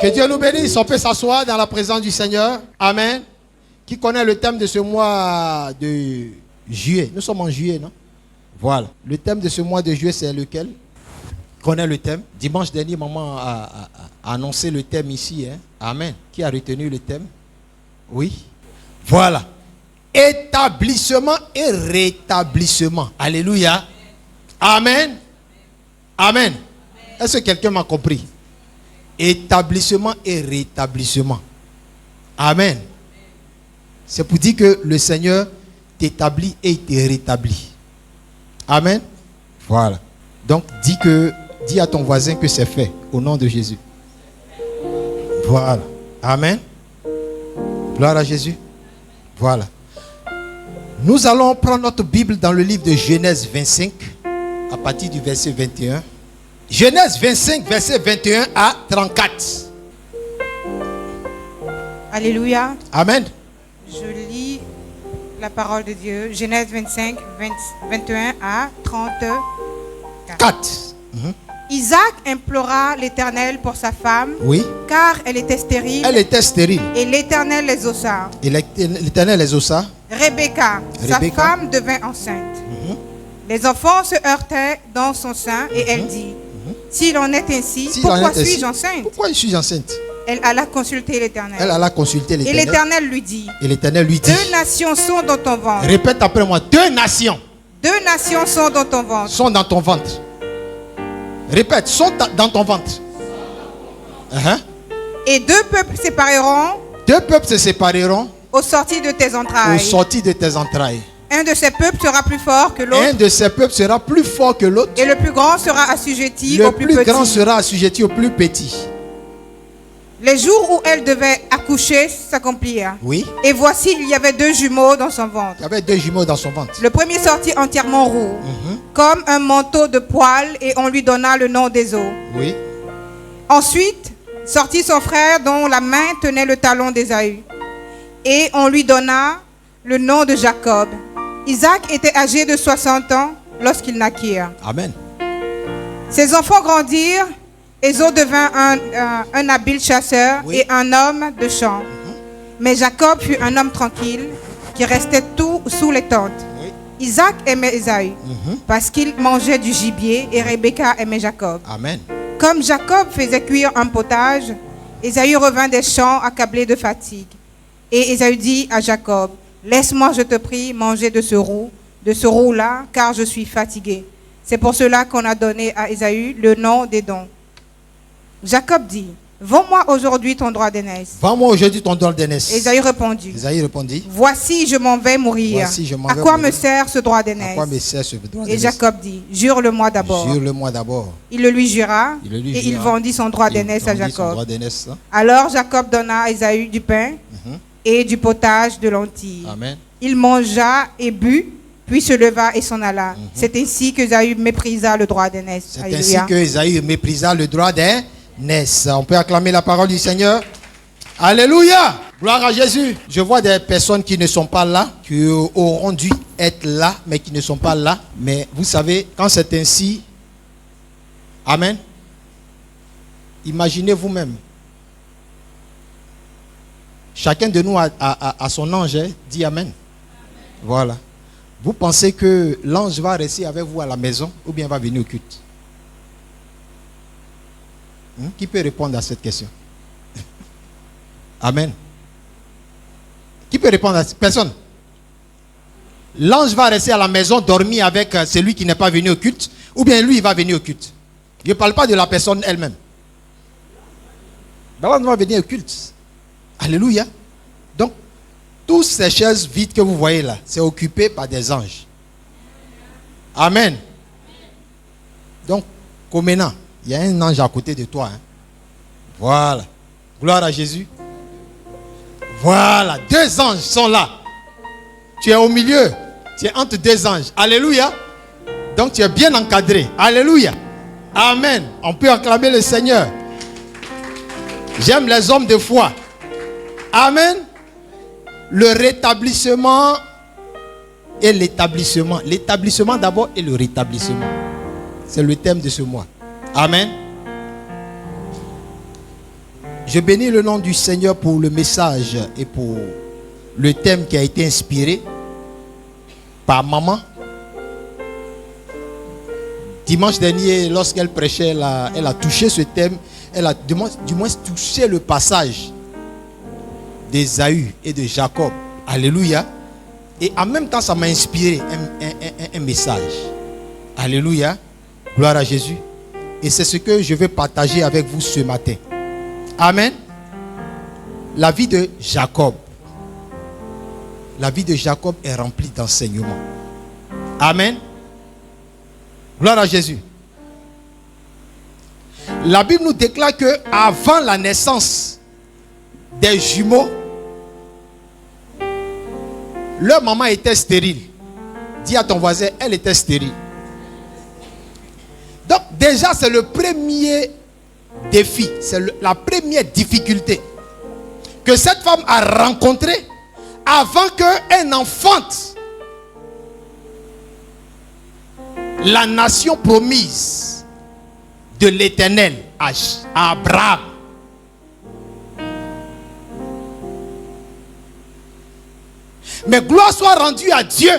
Que Dieu nous bénisse. On peut s'asseoir dans la présence du Seigneur. Amen. Qui connaît le thème de ce mois de juillet? Nous sommes en juillet, non? Voilà. Le thème de ce mois de juillet, c'est lequel? Connaît le thème. Dimanche dernier, maman a annoncé le thème ici. Hein? Amen. Qui a retenu le thème? Oui. Voilà. Établissement et rétablissement. Alléluia. Amen. Amen. Est-ce que quelqu'un m'a compris? Établissement et rétablissement. Amen. C'est pour dire que le Seigneur t'établit et te rétablit. Amen. Voilà. Donc dis à ton voisin que c'est fait au nom de Jésus. Voilà. Amen. Gloire à Jésus. Voilà. Nous allons prendre notre Bible dans le livre de Genèse 25 à partir du verset 21. Genèse 25 verset 21 à 34. Alléluia. Amen. Je lis la parole de Dieu. Genèse 25, 21 à 34. Isaac implora l'Éternel pour sa femme, Oui. car elle était stérile. Elle était stérile. Et l'Éternel les ossa. Et l'Éternel les ossa. Rebecca, sa femme, devint enceinte. Les enfants se heurtaient dans son sein et elle dit, s'il en est ainsi, pourquoi suis-je enceinte? Pourquoi je suis enceinte? Elle alla consulter l'Éternel. Elle alla consulter l'Éternel. Et l'Éternel lui dit, et l'Éternel lui dit, 2 nations sont dans ton ventre. Répète après moi, 2 nations. 2 nations sont dans ton ventre. Sont dans ton ventre. Répète, sont dans ton ventre. Et 2 peuples sépareront. 2 peuples se sépareront. Au sorti de tes entrailles. Au sorti de tes entrailles. Un de ces peuples sera plus fort que l'autre. Un de ces peuples sera plus fort que l'autre. Et le plus grand sera assujetti au plus petit. Le plus grand sera assujetti au plus petit. Les jours où elle devait accoucher s'accomplirent. Oui. Et voici, il y avait 2 jumeaux dans son ventre. Il y avait 2 jumeaux dans son ventre. Le premier sortit entièrement roux, comme un manteau de poils, et on lui donna le nom d'Ésaü. Oui. Ensuite, sortit son frère dont la main tenait le talon d'Ésaü. Et on lui donna le nom de Jacob. Isaac était âgé de 60 ans lorsqu'il naquirent. Amen. Ses enfants grandirent. Ésaü devint un habile chasseur et un homme de champ. Mais Jacob fut un homme tranquille qui restait tout sous les tentes. Isaac aimait Ésaü parce qu'il mangeait du gibier et Rebecca aimait Jacob. Amen. Comme Jacob faisait cuire un potage, Ésaü revint des champs accablé de fatigue. Et Ésaü dit à Jacob, laisse-moi, je te prie, manger de ce roux-là, car je suis fatigué. C'est pour cela qu'on a donné à Ésaü le nom d'Édom. Jacob dit, vends-moi aujourd'hui ton droit d'aînesse. Vends-moi aujourd'hui ton droit d'aînesse. Ésaü répondit, voici, je m'en vais mourir. À quoi me sert ce droit d'aînesse? Et Jacob dit, jure-le-moi d'abord. Jure-le-moi d'abord. Il le lui jura, et il vendit son droit d'aînesse à Jacob. Alors Jacob donna à Ésaü du pain et du potage de lentilles. Amen. Il mangea et but, puis se leva et s'en alla. C'est ainsi que Ésaü méprisa le droit d'aînesse. C'est ainsi que Ésaü méprisa le droit d'aînesse. On peut acclamer la parole du Seigneur. Alléluia. Gloire à Jésus. Je vois des personnes qui ne sont pas là, qui auront dû être là, mais qui ne sont pas là. Mais vous savez, quand c'est ainsi, amen. Imaginez vous-même. Chacun de nous a son ange, dit amen. Voilà. Vous pensez que l'ange va rester avec vous à la maison ou bien va venir au culte? Qui peut répondre à cette question? Amen. Qui peut répondre à cette personne? L'ange va rester à la maison, dormir avec celui qui n'est pas venu au culte, ou bien lui, il va venir au culte? Je ne parle pas de la personne elle-même. L'ange va venir au culte. Alléluia. Donc, toutes ces chaises vides que vous voyez là, c'est occupé par des anges. Amen. Donc, comme maintenant, il y a un ange à côté de toi. Voilà. Gloire à Jésus. Voilà. 2 anges sont là. Tu es au milieu. Tu es entre 2 anges. Alléluia. Donc tu es bien encadré. Alléluia. Amen. On peut acclamer le Seigneur. J'aime les hommes de foi. Amen. Le rétablissement et l'établissement. L'établissement d'abord et le rétablissement. C'est le thème de ce mois. Amen. Je bénis le nom du Seigneur pour le message et pour le thème qui a été inspiré par maman. Dimanche dernier, lorsqu'elle prêchait, elle a touché ce thème. Elle a du moins touché le passage d'Ésaü et de Jacob. Alléluia. Et en même temps, ça m'a inspiré un message. Alléluia. Gloire à Jésus. Et c'est ce que je vais partager avec vous ce matin. Amen. La vie de Jacob. La vie de Jacob est remplie d'enseignements. Amen. Gloire à Jésus. La Bible nous déclare que avant la naissance des jumeaux, leur maman était stérile. Dis à ton voisin, elle était stérile. Donc déjà c'est le premier défi, c'est la première difficulté que cette femme a rencontrée avant qu'elle enfante la nation promise de l'Éternel à Abraham. Mais gloire soit rendue à Dieu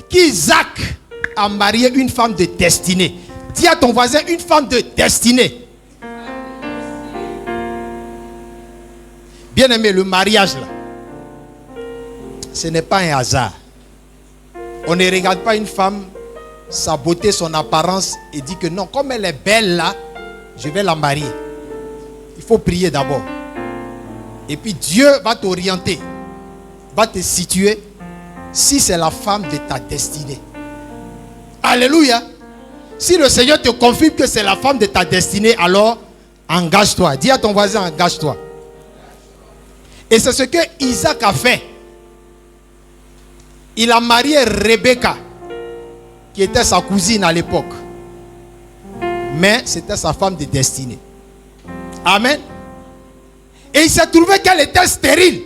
qu'Isaac a marié une femme de destinée. Dis à ton voisin, une femme de destinée. Bien aimé, le mariage là, ce n'est pas un hasard. On ne regarde pas une femme, sa beauté, son apparence et dit que non, comme elle est belle là, je vais la marier. Il faut prier d'abord. Et puis Dieu va t'orienter, va te situer si c'est la femme de ta destinée. Alléluia. Si le Seigneur te confirme que c'est la femme de ta destinée, alors engage-toi. Dis à ton voisin, engage-toi. Et c'est ce que Isaac a fait. Il a marié Rebecca, qui était sa cousine à l'époque. Mais c'était sa femme de destinée. Amen. Et il s'est trouvé qu'elle était stérile.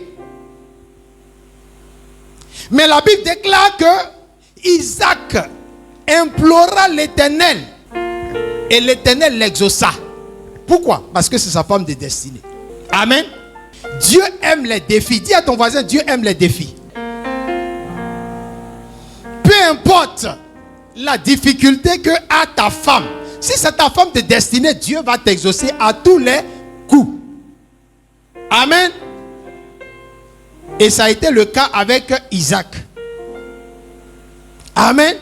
Mais la Bible déclare que Isaac implora l'Éternel. Et l'Éternel l'exauça. Pourquoi? Parce que c'est sa femme de destinée. Amen. Dieu aime les défis. Dis à ton voisin, Dieu aime les défis. Peu importe la difficulté que a ta femme. Si c'est ta femme de destinée, Dieu va t'exaucer à tous les coups. Amen. Et ça a été le cas avec Isaac. Amen.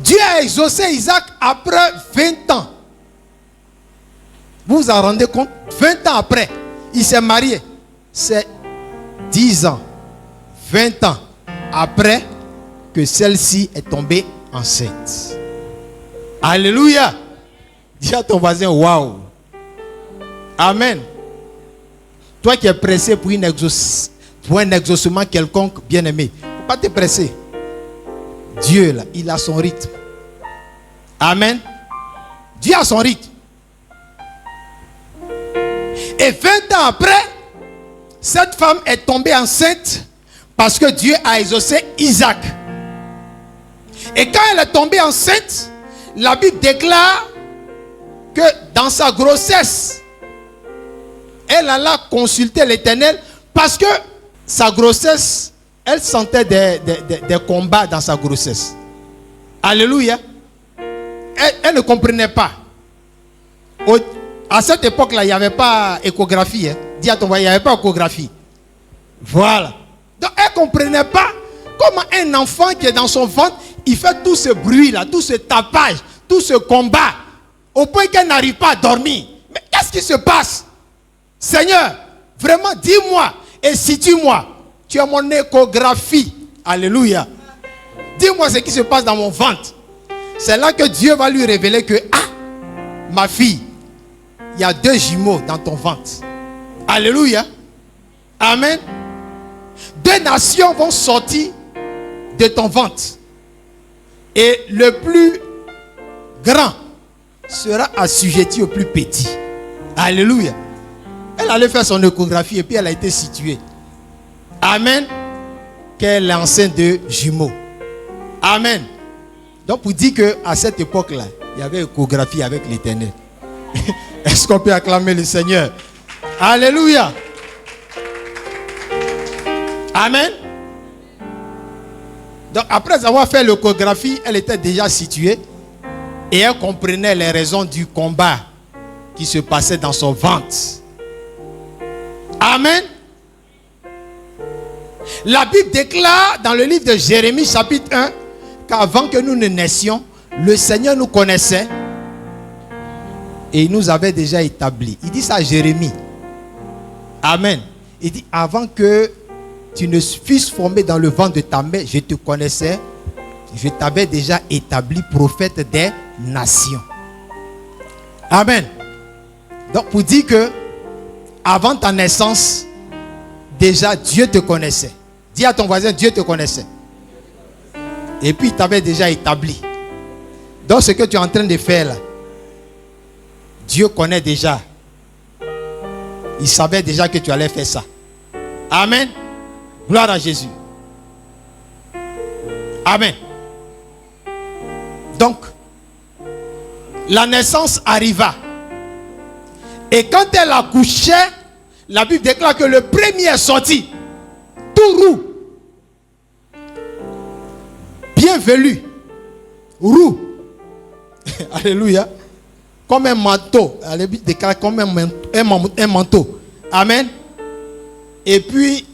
Dieu a exaucé Isaac après 20 ans. Vous vous en rendez compte? 20 ans après, il s'est marié. C'est 10 ans, 20 ans après que celle-ci est tombée enceinte. Alléluia. Dis à ton voisin, waouh. Amen. Toi qui es pressé pour un exaucement quelconque, bien-aimé, il ne faut pas te presser. Dieu, là, il a son rythme. Amen. Dieu a son rythme. Et 20 ans après, cette femme est tombée enceinte parce que Dieu a exaucé Isaac. Et quand elle est tombée enceinte, la Bible déclare que dans sa grossesse, elle alla consulter l'Éternel parce que sa grossesse, elle sentait des combats dans sa grossesse. Alléluia. Elle ne comprenait pas. À cette époque-là, il n'y avait pas échographie. Dis à ton voisin, il n'y avait pas échographie. Voilà. Donc, elle ne comprenait pas comment un enfant qui est dans son ventre, il fait tout ce bruit-là, tout ce tapage, tout ce combat, au point qu'elle n'arrive pas à dormir. Mais qu'est-ce qui se passe? Seigneur, vraiment, dis-moi et situe-moi. Tu as mon échographie. Alléluia. Dis-moi ce qui se passe dans mon ventre. C'est là que Dieu va lui révéler que, ma fille, il y a 2 jumeaux dans ton ventre. Alléluia. Amen. 2 nations vont sortir de ton ventre. Et le plus grand sera assujetti au plus petit. Alléluia. Elle allait faire son échographie et puis elle a été située. Amen. Qu'elle est enceinte de jumeaux. Amen. Donc pour dire qu'à cette époque-là, il y avait échographie avec l'Éternel. Est-ce qu'on peut acclamer le Seigneur? Alléluia. Amen. Donc après avoir fait l'échographie, elle était déjà située et elle comprenait les raisons du combat qui se passait dans son ventre. Amen. La Bible déclare dans le livre de Jérémie chapitre 1 qu'avant que nous ne naissions, le Seigneur nous connaissait et il nous avait déjà établis. Il dit ça à Jérémie. Amen. Il dit avant que tu ne fusses formé dans le ventre de ta mère, je te connaissais, je t'avais déjà établi prophète des nations. Amen. Donc pour dire que avant ta naissance, déjà Dieu te connaissait. Dis à ton voisin, Dieu te connaissait. Et puis il t'avait déjà établi. Donc ce que tu es en train de faire là, Dieu connaît déjà. Il savait déjà que tu allais faire ça. Amen. Gloire à Jésus. Amen. Donc, la naissance arriva. Et quand elle accouchait, la Bible déclare que le premier est sorti, tout roux, bien velu, roux. Alléluia. Comme un manteau. La Bible déclare comme un manteau. Amen. Et puis,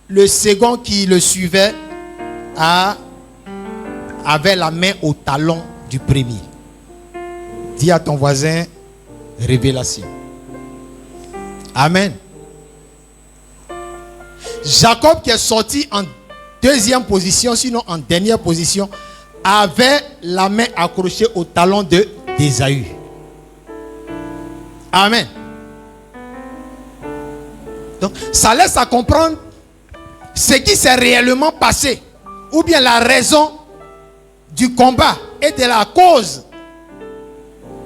le second qui le suivait avait la main au talon du premier. Dis à ton voisin, révélation. Amen. Jacob qui est sorti en deuxième position, sinon en dernière position, avait la main accrochée au talon d'Ésaü. Amen. Donc, ça laisse à comprendre ce qui s'est réellement passé, ou bien la raison du combat et de la cause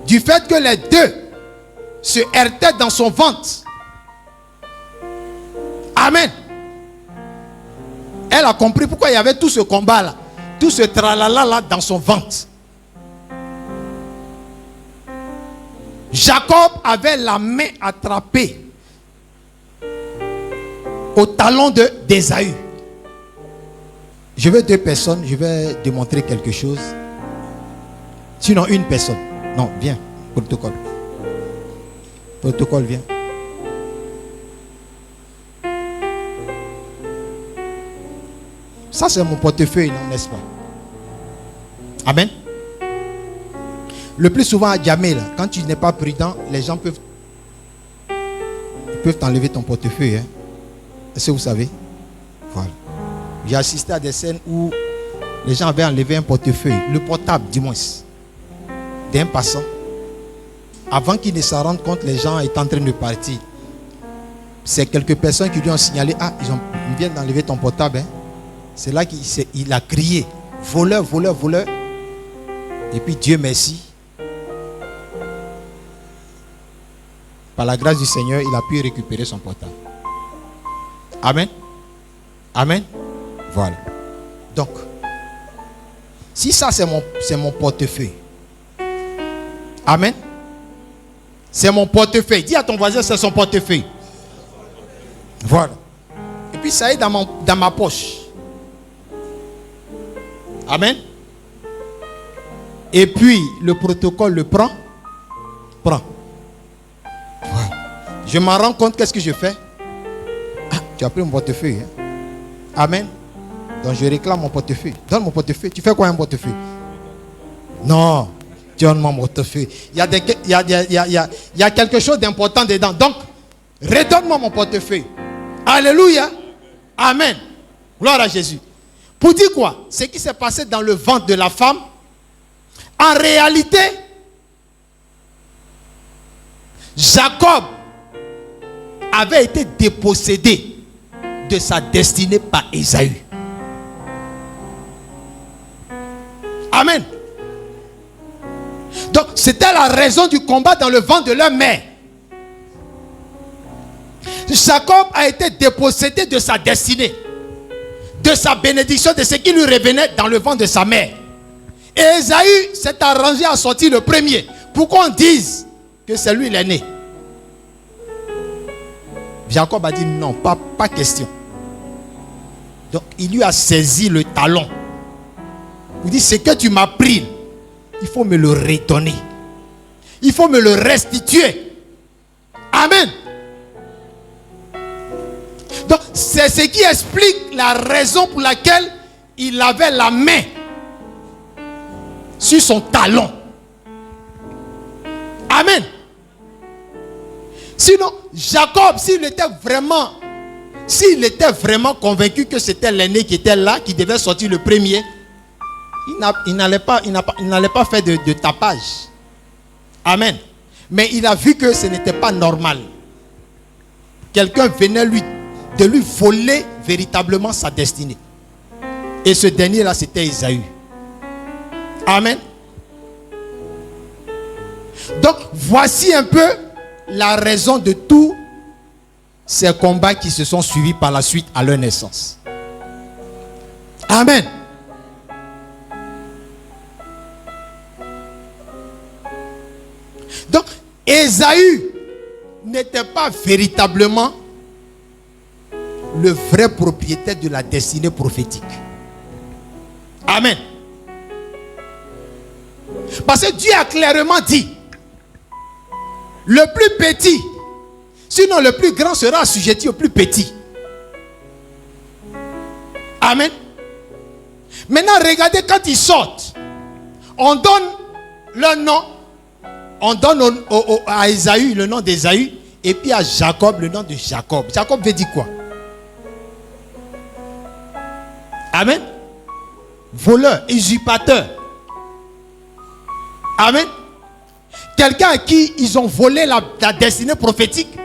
du fait que les deux se heurtaient dans son ventre. Amen. Elle a compris pourquoi il y avait tout ce combat là, tout ce tralala là dans son ventre. Jacob avait la main attrapée au talon d'Ésaü. Je veux deux personnes, je vais démontrer quelque chose. Sinon une personne. Non, viens, protocole. Protocole, viens. Ça c'est mon portefeuille, non, n'est-ce pas? Amen. Le plus souvent à Djamé, quand tu n'es pas prudent, les gens peuvent t'enlever ton portefeuille. Hein? Est-ce que vous savez? Voilà. J'ai assisté à des scènes où les gens avaient enlevé un portefeuille, le portable du moins, d'un passant. Avant qu'il ne s'en rende compte, les gens étaient en train de partir. C'est quelques personnes qui lui ont signalé, ah, ils viennent d'enlever ton portable. Hein? C'est là qu'il a crié, voleur, voleur, voleur. Et puis Dieu merci. Par la grâce du Seigneur, il a pu récupérer son portable. Amen. Amen. Voilà. Donc, si ça c'est mon portefeuille. Amen. C'est mon portefeuille. Dis à ton voisin, c'est son portefeuille. Voilà. Et puis ça est dans ma poche. Amen. Et puis le protocole le prend. Voilà. Je m'en rends compte, qu'est-ce que je fais? Ah, tu as pris mon portefeuille. Hein? Amen. Donc je réclame mon portefeuille. Donne mon portefeuille. Tu fais quoi un portefeuille? Non, donne-moi mon portefeuille. Il y a quelque chose d'important dedans. Donc, redonne-moi mon portefeuille. Alléluia. Amen. Gloire à Jésus. Pour dire quoi? Ce qui s'est passé dans le ventre de la femme, en réalité, Jacob avait été dépossédé de sa destinée par Ésaü. Amen. Donc, c'était la raison du combat dans le ventre de leur mère. Jacob a été dépossédé de sa destinée, de sa bénédiction, de ce qui lui revenait dans le ventre de sa mère. Et Ésaü s'est arrangé à sortir le premier. Pourquoi on dise que c'est lui l'aîné? Jacob a dit non, pas question. Donc il lui a saisi le talon. Il dit, ce que tu m'as pris, il faut me le redonner. Il faut me le restituer. Amen. Donc c'est ce qui explique la raison pour laquelle il avait la main sur son talon. Amen. Sinon, Jacob, s'il était vraiment convaincu que c'était l'aîné qui était là, qui devait sortir le premier, il n'allait pas faire de tapage. Amen. Mais il a vu que ce n'était pas normal. Quelqu'un venait de lui voler véritablement sa destinée. Et ce dernier-là, c'était Ésaü. Amen. Donc, voici un peu la raison de tous ces combats qui se sont suivis par la suite à leur naissance. Amen. Donc, Ésaü n'était pas véritablement le vrai propriétaire de la destinée prophétique. Amen. Parce que Dieu a clairement dit, le plus petit, sinon le plus grand sera assujetti au plus petit. Amen. Maintenant, regardez quand ils sortent, on donne leur nom, on donne à Ésaü le nom d'Ésaü, et puis à Jacob le nom de Jacob. Jacob veut dire quoi? Amen. Voleur, usurpateur. Amen. Quelqu'un à qui ils ont volé la destinée prophétique,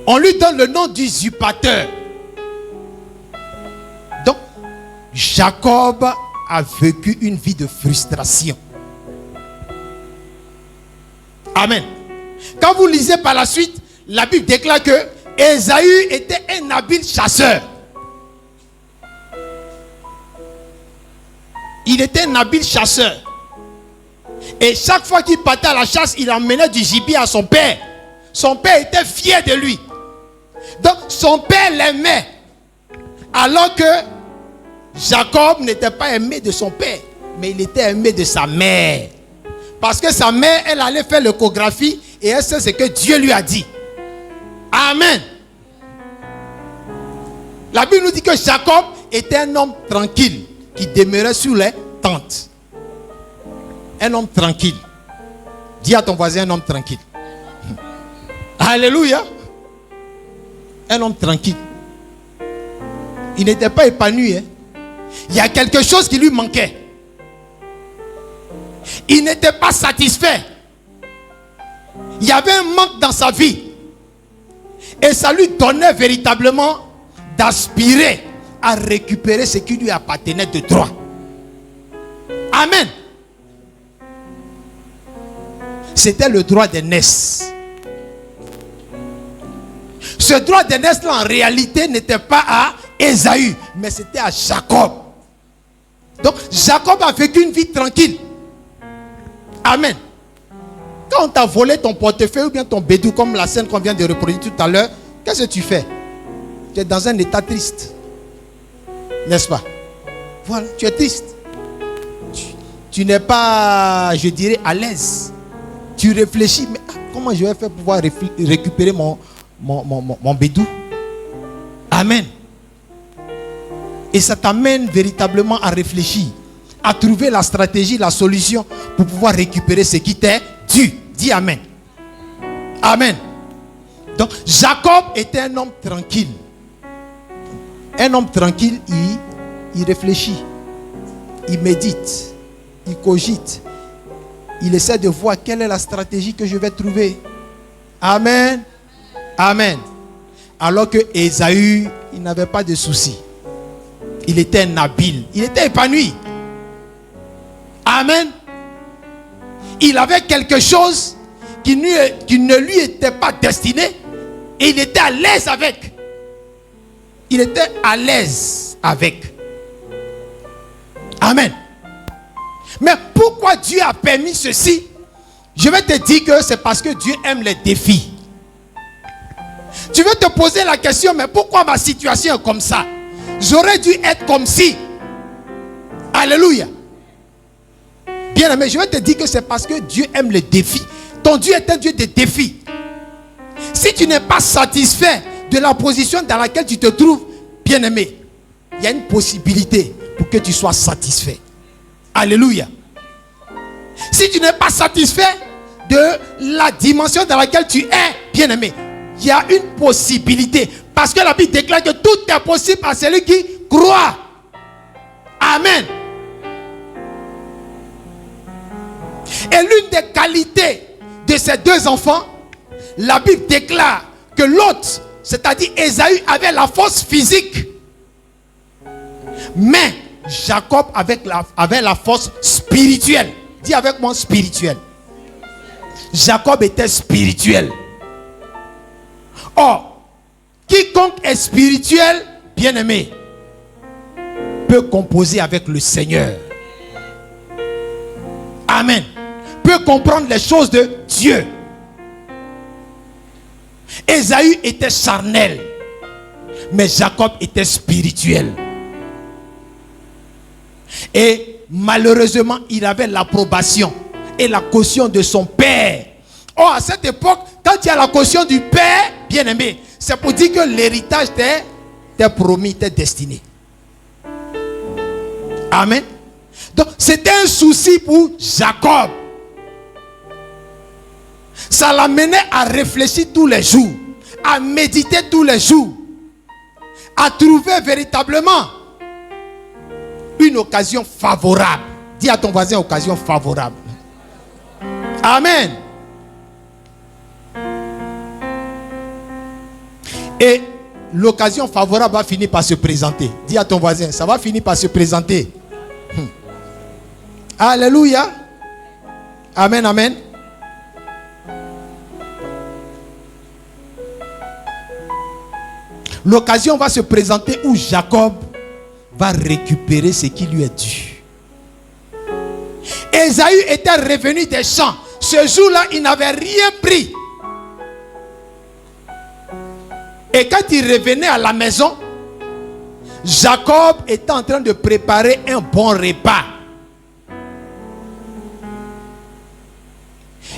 on lui donne le nom d'usurpateur. Donc, Jacob a vécu une vie de frustration. Amen. Quand vous lisez par la suite, la Bible déclare que Ésaü était un habile chasseur. Il était un habile chasseur. Et chaque fois qu'il partait à la chasse, il emmenait du gibier à son père. Son père était fier de lui. Donc son père l'aimait. Alors que Jacob n'était pas aimé de son père, mais il était aimé de sa mère. Parce que sa mère, elle allait faire l'échographie et elle sait ce que Dieu lui a dit. Amen. La Bible nous dit que Jacob était un homme tranquille qui demeurait sous les tentes. Un homme tranquille. Dis à ton voisin, un homme tranquille. Alléluia. Un homme tranquille. Il n'était pas épanoui. Il y a quelque chose qui lui manquait. Il n'était pas satisfait. Il y avait un manque dans sa vie. Et ça lui donnait véritablement d'aspirer à récupérer ce qui lui appartenait de droit. Amen. C'était le droit d'aînesse. Ce droit d'aînesse là en réalité n'était pas à Ésaü, mais c'était à Jacob. Donc Jacob a vécu une vie tranquille. Amen. Quand on t'a volé ton portefeuille ou bien ton bédou, comme la scène qu'on vient de reproduire tout à l'heure, qu'est-ce que tu fais? Tu es dans un état triste. N'est-ce pas? Voilà, tu es triste. Tu n'es pas, je dirais, à l'aise. Tu réfléchis, mais comment je vais faire pour pouvoir récupérer mon bédou? Amen. Et ça t'amène véritablement à réfléchir, à trouver la stratégie, la solution pour pouvoir récupérer ce qui t'est dû. Dis amen. Amen. Donc Jacob était un homme tranquille. Un homme tranquille, il réfléchit, il médite, il cogite. Il essaie de voir quelle est la stratégie que je vais trouver. Amen. Amen. Alors que Ésaü, il n'avait pas de soucis. Il était un habile. Il était épanoui. Amen. Il avait quelque chose qui ne lui était pas destiné. Et il était à l'aise avec. Il était à l'aise avec. Amen. Mais pourquoi Dieu a permis ceci? Je vais te dire que c'est parce que Dieu aime les défis. tu veux te poser la question, mais pourquoi ma situation est comme ça? J'aurais dû être comme si. Alléluia. Bien aimé, je vais te dire que c'est parce que Dieu aime les défis. Ton Dieu est un Dieu de défis. Si tu n'es pas satisfait de la position dans laquelle tu te trouves, bien aimé, il y a une possibilité pour que tu sois satisfait. Alléluia. Si tu n'es pas satisfait de la dimension dans laquelle tu es, bien aimé, il y a une possibilité. Parce que la Bible déclare que tout est possible à celui qui croit. Amen. Et l'une des qualités de ces deux enfants, la Bible déclare que l'autre, c'est-à-dire Ésaü, avait la force physique. Mais Jacob avait la force spirituelle. Dis avec moi, spirituelle. Jacob était spirituel. Or, quiconque est spirituel, bien-aimé, peut composer avec le Seigneur. Amen. Peut comprendre les choses de Dieu. Ésaü était charnel, mais Jacob était spirituel. Et malheureusement, il avait l'approbation et la caution de son père. Or, à cette époque, quand il y a la caution du père, bien-aimé, c'est pour dire que l'héritage t'est promis, t'est destiné. Amen. Donc, c'était un souci pour Jacob. Ça l'amenait à réfléchir tous les jours, à méditer tous les jours, à trouver véritablement une occasion favorable. Dis à ton voisin, occasion favorable. Amen. Et l'occasion favorable va finir par se présenter. Dis à ton voisin, ça va finir par se présenter. Alléluia. Amen, amen. L'occasion va se présenter où Jacob va récupérer ce qui lui est dû. Ésaü était revenu des champs. Ce jour-là, il n'avait rien pris. Et quand il revenait à la maison, Jacob était en train de préparer un bon repas.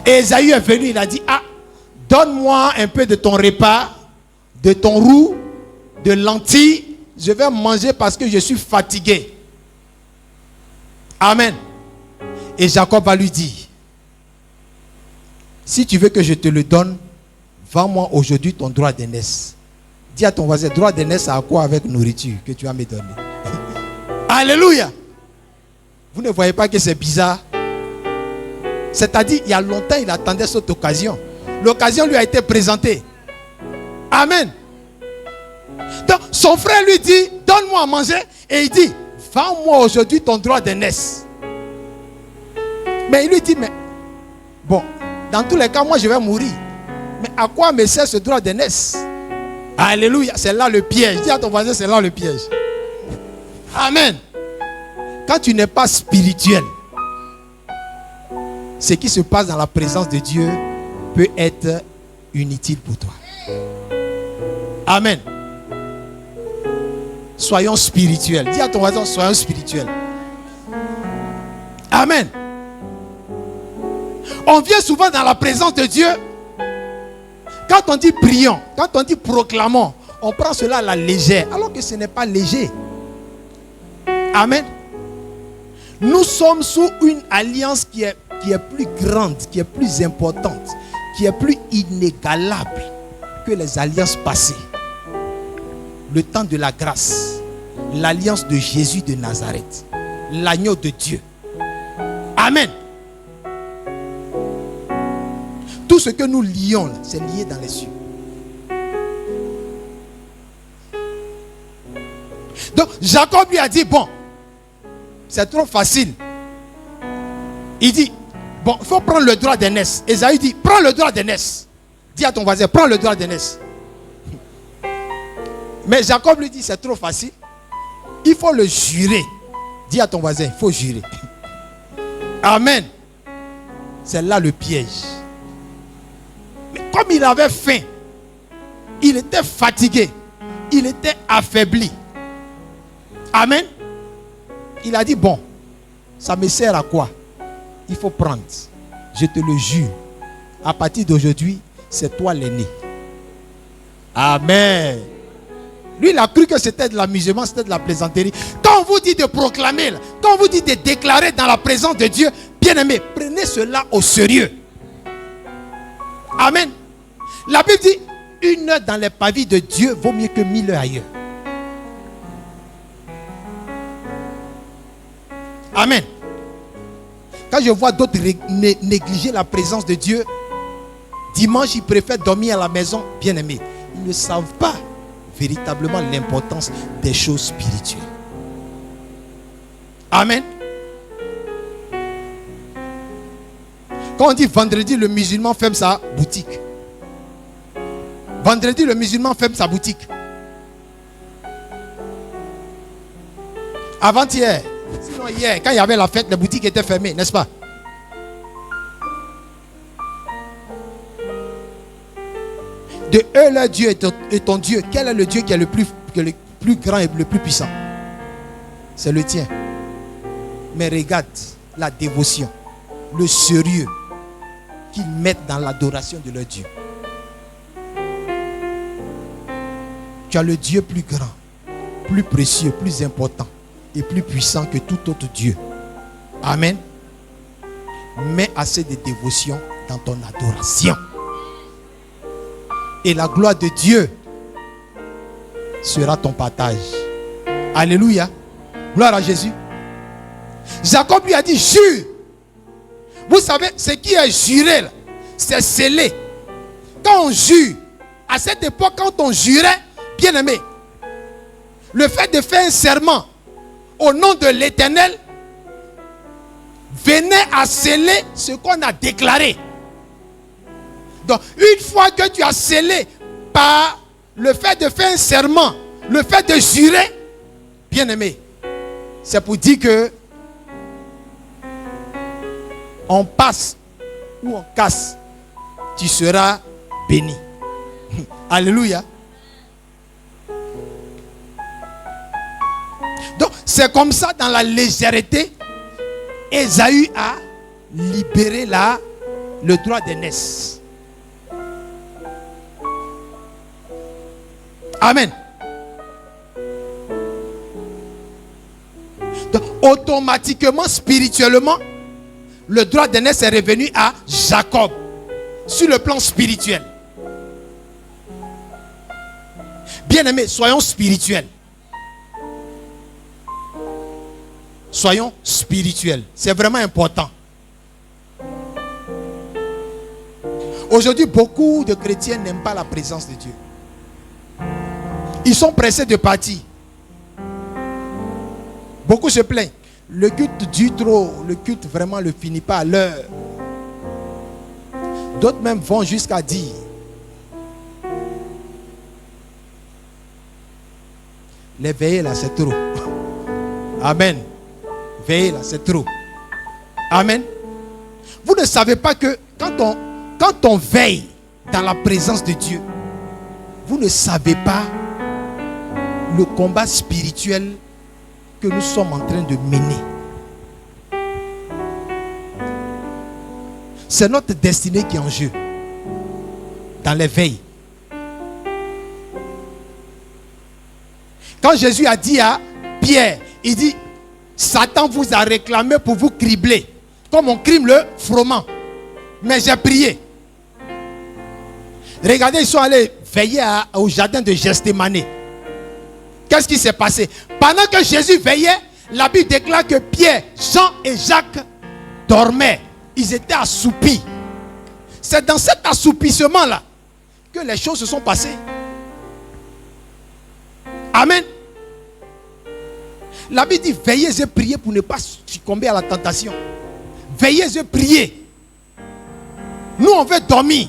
Et Ésaü est venu, il a dit, ah, donne-moi un peu de ton repas, de ton roux, de lentilles, je vais manger parce que je suis fatigué. Amen. Et Jacob va lui dire, si tu veux que je te le donne, vends-moi aujourd'hui ton droit d'aînesse. Dis à ton voisin, droit d'aînesse à quoi avec nourriture que tu vas me donner? Alléluia. Vous ne voyez pas que c'est bizarre? C'est-à-dire, il y a longtemps, il attendait cette occasion. L'occasion lui a été présentée. Amen. Donc, son frère lui dit, donne-moi à manger. Et il dit, vends-moi aujourd'hui ton droit d'aînesse. Mais il lui dit, mais bon, dans tous les cas, moi je vais mourir. Mais à quoi me sert ce droit d'aînesse? Alléluia, c'est là le piège. Dis à ton voisin, c'est là le piège. Amen. Quand tu n'es pas spirituel, ce qui se passe dans la présence de Dieu peut être inutile pour toi. Amen. Soyons spirituels. Dis à ton voisin, soyons spirituels. Amen. On vient souvent dans la présence de Dieu. Quand on dit prions, quand on dit proclamons, on prend cela à la légère, alors que ce n'est pas léger. Amen. Nous sommes sous une alliance qui est plus grande, qui est plus importante, qui est plus inégalable que les alliances passées. Le temps de la grâce, l'alliance de Jésus de Nazareth, l'agneau de Dieu. Amen. Tout ce que nous lions, c'est lié dans les cieux. Donc Jacob lui a dit, bon, c'est trop facile. Il dit, bon, il faut prendre le droit d'aînesse. Ésaü dit, prends le droit d'aînesse. Dis à ton voisin, prends le droit d'aînesse. Mais Jacob lui dit, c'est trop facile. Il faut le jurer. Dis à ton voisin, il faut jurer. Amen. C'est là le piège. Mais comme il avait faim, il était fatigué, il était affaibli. Amen. Il a dit, bon, ça me sert à quoi? Il faut prendre. Je te le jure. À partir d'aujourd'hui, c'est toi l'aîné. Amen. Lui, il a cru que c'était de l'amusement, c'était de la plaisanterie. Quand on vous dit de proclamer, quand on vous dit de déclarer dans la présence de Dieu, bien-aimé, prenez cela au sérieux. Amen. La Bible dit, 1 heure dans les pavis de Dieu vaut mieux que 1000 heures ailleurs. Amen. Quand je vois d'autres négliger la présence de Dieu, dimanche, ils préfèrent dormir à la maison, bien-aimé. Ils ne savent pas véritablement l'importance des choses spirituelles. Amen. Quand on dit vendredi, le musulman ferme sa boutique. Vendredi, le musulman ferme sa boutique. Avant-hier, sinon hier, quand il y avait la fête, les boutiques étaient fermées, n'est-ce pas? De eux, leur Dieu est ton Dieu. Quel est le Dieu qui est le plus grand et le plus puissant? C'est le tien. Mais regarde la dévotion, le sérieux qu'ils mettent dans l'adoration de leur Dieu. Tu as le Dieu plus grand, plus précieux, plus important et plus puissant que tout autre Dieu. Amen. Mets assez de dévotion dans ton adoration. Et la gloire de Dieu sera ton partage. Alléluia. Gloire à Jésus. Jacob lui a dit, jure. Vous savez, ce qui est juré, c'est scellé. Quand on jure, à cette époque, quand on jurait, bien aimé, le fait de faire un serment au nom de l'Éternel venait à sceller ce qu'on a déclaré. Donc, une fois que tu as scellé par le fait de faire un serment, le fait de jurer, bien aimé, c'est pour dire que on passe ou on casse, tu seras béni. Alléluia. Donc, c'est comme ça, dans la légèreté, Ésaü a libéré le droit d'aînesse. Amen. Donc, automatiquement, spirituellement, le droit d'aînesse est revenu à Jacob, sur le plan spirituel. Bien-aimés, soyons spirituels. Soyons spirituels. C'est vraiment important. Aujourd'hui, beaucoup de chrétiens n'aiment pas la présence de Dieu. Ils sont pressés de partir. Beaucoup se plaignent. Le culte dure trop. Le culte vraiment ne finit pas à l'heure. D'autres même vont jusqu'à dire: les veillées là, c'est trop. Amen. Veillez là, c'est trop. Amen. Vous ne savez pas que quand on veille dans la présence de Dieu, vous ne savez pas le combat spirituel que nous sommes en train de mener. C'est notre destinée qui est en jeu dans les veilles. Quand Jésus a dit à Pierre, il dit: Satan vous a réclamé pour vous cribler, comme on crible le froment. Mais j'ai prié. Regardez, ils sont allés veiller au jardin de Gethsémani. Qu'est-ce qui s'est passé? Pendant que Jésus veillait, la Bible déclare que Pierre, Jean et Jacques dormaient. Ils étaient assoupis. C'est dans cet assoupissement-là que les choses se sont passées. Amen. La Bible dit: veillez et priez pour ne pas succomber à la tentation. Veillez et priez. Nous, on veut dormir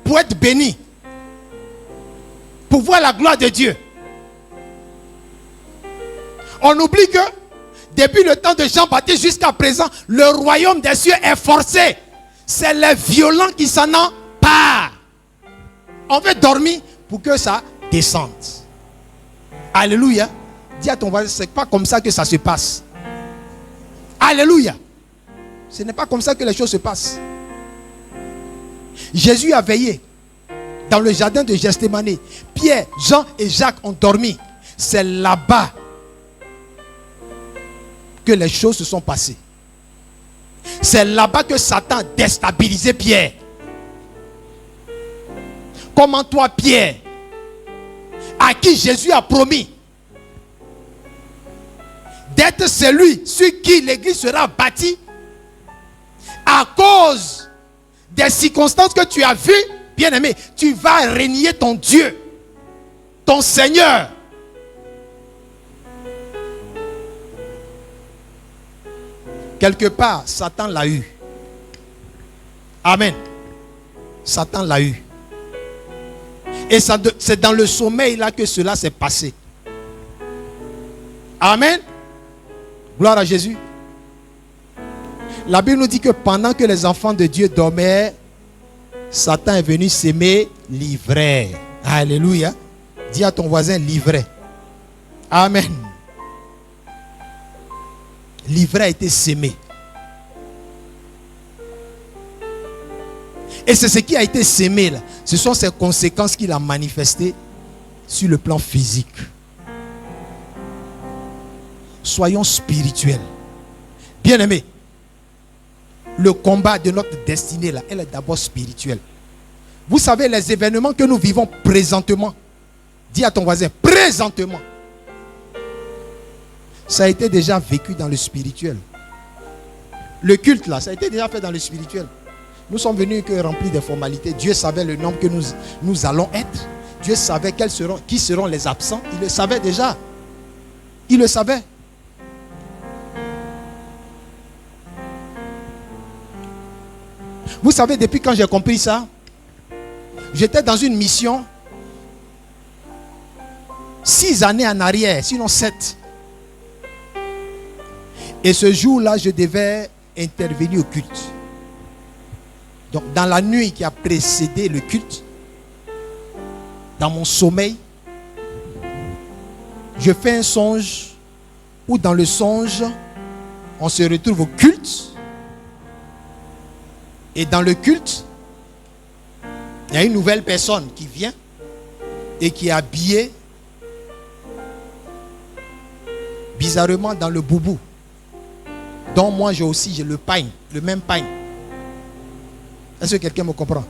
pour être bénis, pour voir la gloire de Dieu. On oublie que depuis le temps de Jean-Baptiste jusqu'à présent, le royaume des cieux est forcé. C'est les violents qui s'en emparent. On veut dormir pour que ça descende. Alléluia. Dis à ton voisin, ce n'est pas comme ça que ça se passe. Alléluia. Ce n'est pas comme ça que les choses se passent. Jésus a veillé dans le jardin de Gethsémani. Pierre, Jean et Jacques ont dormi. C'est là-bas que les choses se sont passées. C'est là-bas que Satan a déstabilisé Pierre. Comment toi, Pierre, à qui Jésus a promis d'être celui sur qui l'église sera bâtie, à cause des circonstances que tu as vues, bien-aimé, tu vas renier ton Dieu, ton Seigneur. Quelque part, Satan l'a eu. Amen. Satan l'a eu. Et c'est dans le sommeil là que cela s'est passé. Amen. Gloire à Jésus. La Bible nous dit que pendant que les enfants de Dieu dormaient, Satan est venu s'aimer l'ivraie. Alléluia. Dis à ton voisin l'ivraie. Amen. L'ivraie a été sémé. Et c'est ce qui a été sémé là. Ce sont ces conséquences qu'il a manifestées sur le plan physique. Soyons spirituels. Bien-aimés, le combat de notre destinée là, elle est d'abord spirituelle. Vous savez, les événements que nous vivons présentement, dis à ton voisin, présentement, ça a été déjà vécu dans le spirituel. Le culte là, ça a été déjà fait dans le spirituel. Nous sommes venus que remplis de formalités. Dieu savait le nombre que nous allons être. Dieu savait qui seront les absents. Il le savait déjà. Il le savait. Vous savez, depuis quand j'ai compris ça, j'étais dans une mission 6 années en arrière, sinon 7. Et ce jour-là, je devais intervenir au culte. Donc, dans la nuit qui a précédé le culte, dans mon sommeil, je fais un songe où dans le songe, on se retrouve au culte. Et dans le culte, il y a une nouvelle personne qui vient et qui est habillée bizarrement dans le boubou. Donc moi j'ai le pagne, le même pagne. Est-ce que quelqu'un me comprend?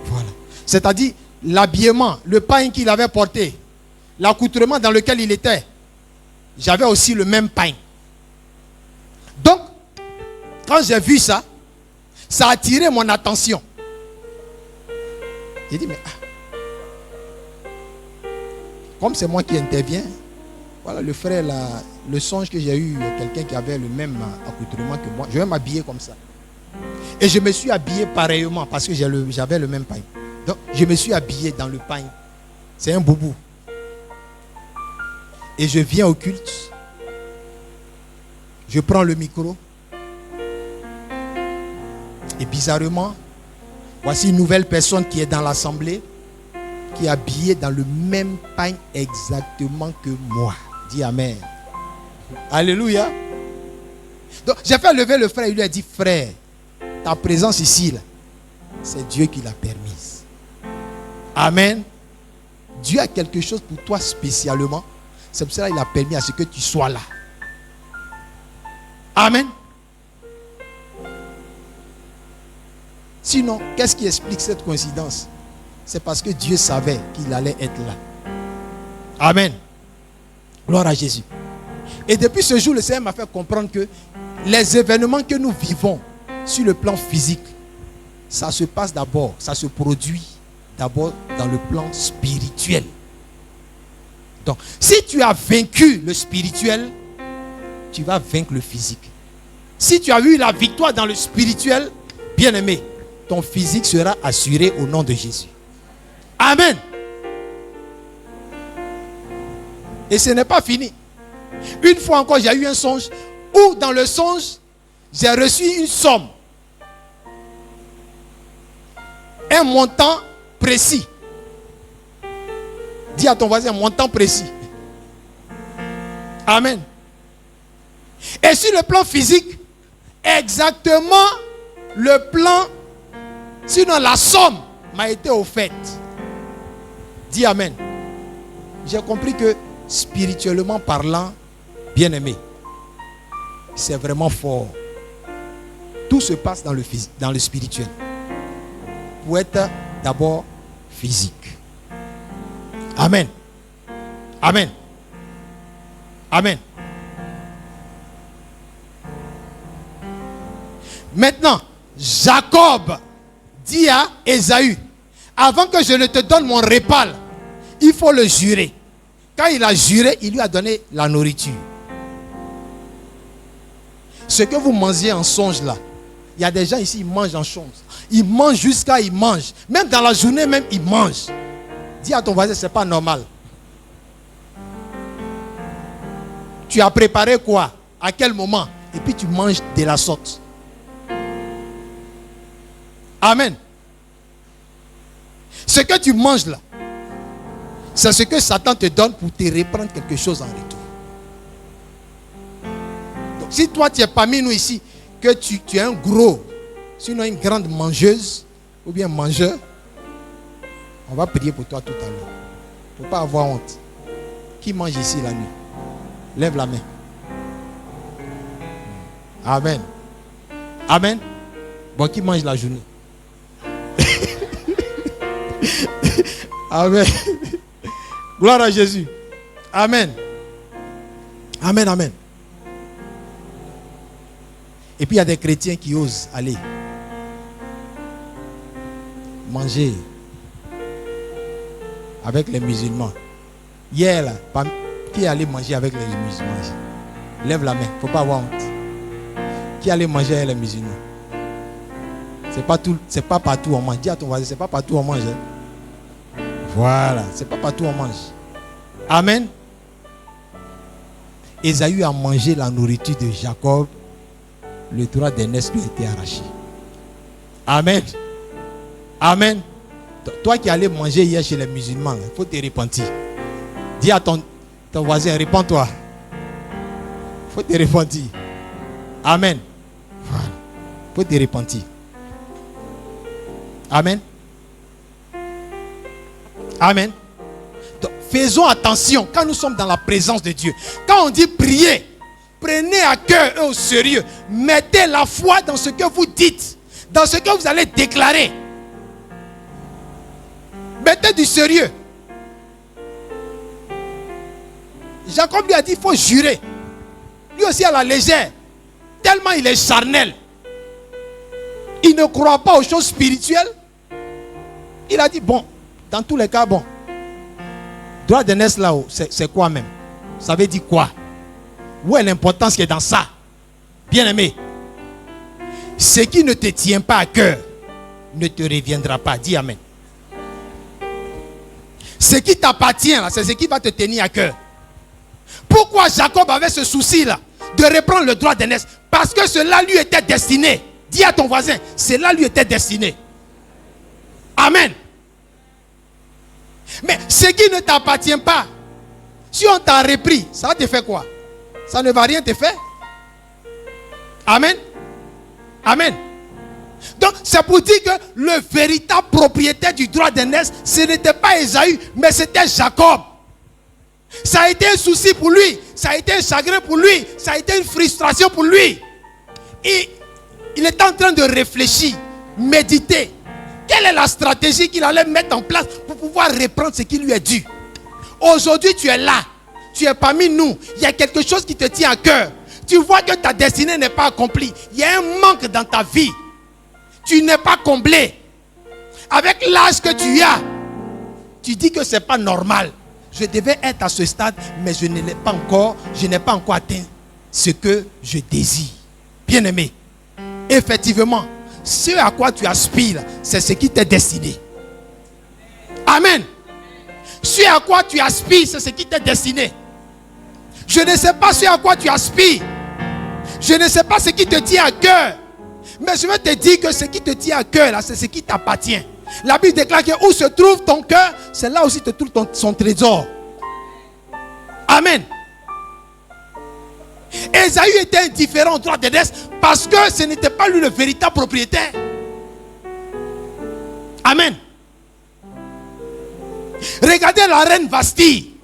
Voilà. C'est-à-dire l'habillement, le pagne qu'il avait porté, l'accoutrement dans lequel il était, j'avais aussi le même pagne. Donc, quand j'ai vu ça, ça a attiré mon attention. J'ai dit, mais comme c'est moi qui interviens, voilà le frère là, le songe que j'ai eu, quelqu'un qui avait le même accoutrement que moi, je vais m'habiller comme ça. Et je me suis habillé pareillement parce que j'avais le même pagne. Donc, je me suis habillé dans le pagne. C'est un boubou. Et je viens au culte. Je prends le micro. Et bizarrement, voici une nouvelle personne qui est dans l'assemblée, qui est habillée dans le même pagne exactement que moi. Dis Amen. Alléluia. Donc, j'ai fait lever le frère. Il lui a dit, frère, ta présence ici, là, c'est Dieu qui l'a permise. Amen. Dieu a quelque chose pour toi spécialement. C'est pour cela qu'il a permis à ce que tu sois là. Amen. Sinon, qu'est-ce qui explique cette coïncidence? C'est parce que Dieu savait qu'il allait être là. Amen. Gloire à Jésus. Et depuis ce jour, le Seigneur m'a fait comprendre que les événements que nous vivons sur le plan physique, ça se passe d'abord, ça se produit d'abord dans le plan spirituel. Donc, si tu as vaincu le spirituel, tu vas vaincre le physique. Si tu as eu la victoire dans le spirituel, bien-aimé, ton physique sera assuré au nom de Jésus. Amen. Et ce n'est pas fini. Une fois encore, j'ai eu un songe où dans le songe, j'ai reçu une somme. Un montant précis. Dis à ton voisin, montant précis. Amen. Et sur le plan physique, exactement le plan, sinon la somme m'a été offerte. Dis amen. J'ai compris que spirituellement parlant, bien aimé, c'est vraiment fort. Tout se passe dans le spirituel. Pour être d'abord physique. Amen. Amen. Amen. Maintenant, Jacob dit à Ésaü, avant que je ne te donne mon repas, il faut le jurer. Quand il a juré, il lui a donné la nourriture. Ce que vous mangez en songe là, il y a des gens ici, ils mangent en songe. Ils mangent jusqu'à ils mangent. Même dans la journée, même ils mangent. Dis à ton voisin, c'est pas normal. Tu as préparé quoi? À quel moment? Et puis tu manges de la sorte. Amen. Ce que tu manges là, c'est ce que Satan te donne pour te reprendre quelque chose en retour. Donc si toi tu es parmi nous ici, que tu es un gros, sinon une grande mangeuse, ou bien mangeur, on va prier pour toi tout à l'heure. Il ne faut pas avoir honte. Qui mange ici la nuit? Lève la main. Amen. Amen. Bon, qui mange la journée? Amen. Gloire à Jésus. Amen. Amen, amen. Et puis il y a des chrétiens qui osent aller manger avec les musulmans. Hier, là, qui est allé manger avec les musulmans? Lève la main, il ne faut pas avoir honte. Qui est allé manger avec les musulmans? C'est pas partout on mange. Dis à ton voisin, c'est pas partout on mange. Voilà, c'est pas partout on mange. Amen. Ésaü a mangé la nourriture de Jacob. Le droit d'aînesse lui a été arraché. Amen. Amen. Toi qui allais manger hier chez les musulmans, il faut te repentir. Dis à ton voisin, répands-toi. Il faut te repentir. Amen. Voilà. Il faut te repentir. Amen. Amen. Donc, faisons attention quand nous sommes dans la présence de Dieu. Quand on dit prier, prenez à cœur et au sérieux. Mettez la foi dans ce que vous dites, dans ce que vous allez déclarer. Mettez du sérieux. Jacob lui a dit, il faut jurer. Lui aussi à la légère. Tellement il est charnel. Il ne croit pas aux choses spirituelles. Il a dit, bon, dans tous les cas, bon. Droit d'aînesse là-haut, c'est quoi même? Ça veut dire quoi? Où est l'importance qui est dans ça? Bien aimé. Ce qui ne te tient pas à cœur ne te reviendra pas. Dis amen. Ce qui t'appartient là, c'est ce qui va te tenir à cœur. Pourquoi Jacob avait ce souci là de reprendre le droit d'aînesse? Parce que cela lui était destiné. Dis à ton voisin, cela lui était destiné. Amen. Mais ce qui ne t'appartient pas, si on t'a repris, ça va te faire quoi? Ça ne va rien te faire. Amen. Amen. Donc c'est pour dire que le véritable propriétaire du droit d'aînesse, ce n'était pas Ésaü, mais c'était Jacob. Ça a été un souci pour lui, ça a été un chagrin pour lui, ça a été une frustration pour lui. Et il est en train de réfléchir, méditer. Quelle est la stratégie qu'il allait mettre en place pour pouvoir reprendre ce qui lui est dû? Aujourd'hui, tu es là. Tu es parmi nous. Il y a quelque chose qui te tient à cœur. Tu vois que ta destinée n'est pas accomplie. Il y a un manque dans ta vie. Tu n'es pas comblé. Avec l'âge que tu as, tu dis que ce n'est pas normal. Je devais être à ce stade, mais je n'ai pas encore atteint ce que je désire. Bien aimé, effectivement, ce à quoi tu aspires, c'est ce qui t'est destiné. Amen. Ce à quoi tu aspires, c'est ce qui t'est destiné. Je ne sais pas ce à quoi tu aspires. Je ne sais pas ce qui te tient à cœur. Mais je veux te dire que ce qui te tient à cœur, là, c'est ce qui t'appartient. La Bible déclare que où se trouve ton cœur, c'est là aussi se trouve son trésor. Amen. Ésaü était indifférent au droit d'aînesse parce que ce n'était pas lui le véritable propriétaire. Amen. Regardez la reine Vasti.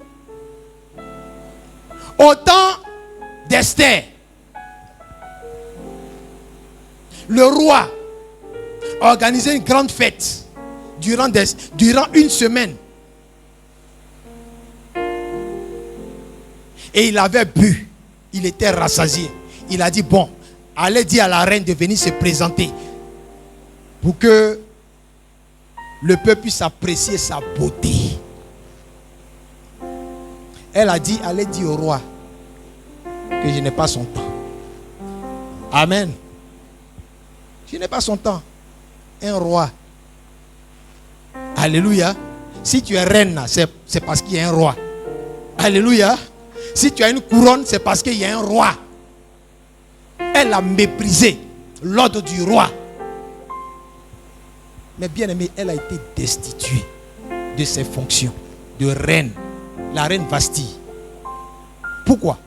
Au temps d'Esther, le roi a organisé une grande fête durant une semaine. Et il avait bu. Il était rassasié. Il a dit, bon, allez dire à la reine de venir se présenter pour que le peuple puisse apprécier sa beauté. Elle a dit, allez dire au roi que je n'ai pas son temps. Amen. Je n'ai pas son temps. Un roi. Alléluia. Si tu es reine, c'est parce qu'il y a un roi. Alléluia. Si tu as une couronne, c'est parce qu'il y a un roi. Elle a méprisé l'ordre du roi. Mais bien aimé, elle a été destituée de ses fonctions de reine. La reine Vasti. Pourquoi?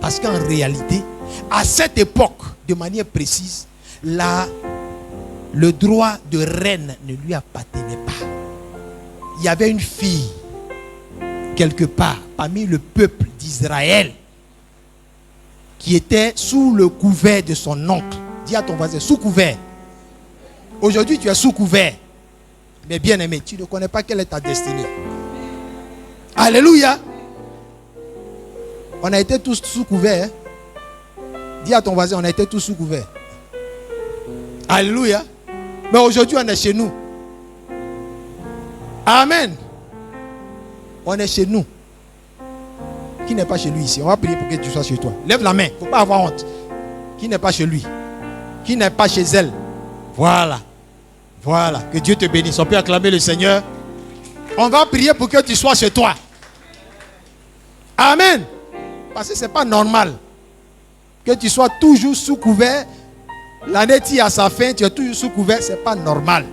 Parce qu'en réalité, à cette époque, de manière précise, le droit de reine ne lui appartenait pas. Il y avait une fille, quelque part, parmi le peuple d'Israël, qui était sous le couvert de son oncle. Dis à ton voisin, sous couvert. Aujourd'hui, tu es sous couvert. Mais bien aimé, tu ne connais pas quelle est ta destinée. Alléluia. On a été tous sous couvert. Dis à ton voisin, on a été tous sous couvert. Alléluia. Mais aujourd'hui, on est chez nous. Amen. On est chez nous. Qui n'est pas chez lui ici? On va prier pour que tu sois chez toi. Lève la main. Il ne faut pas avoir honte. Qui n'est pas chez lui? Qui n'est pas chez elle? Voilà. Voilà. Que Dieu te bénisse. On peut acclamer le Seigneur. On va prier pour que tu sois chez toi. Amen. Parce que ce n'est pas normal que tu sois toujours sous couvert. L'année tire à sa fin, tu es toujours sous couvert. Ce n'est pas normal.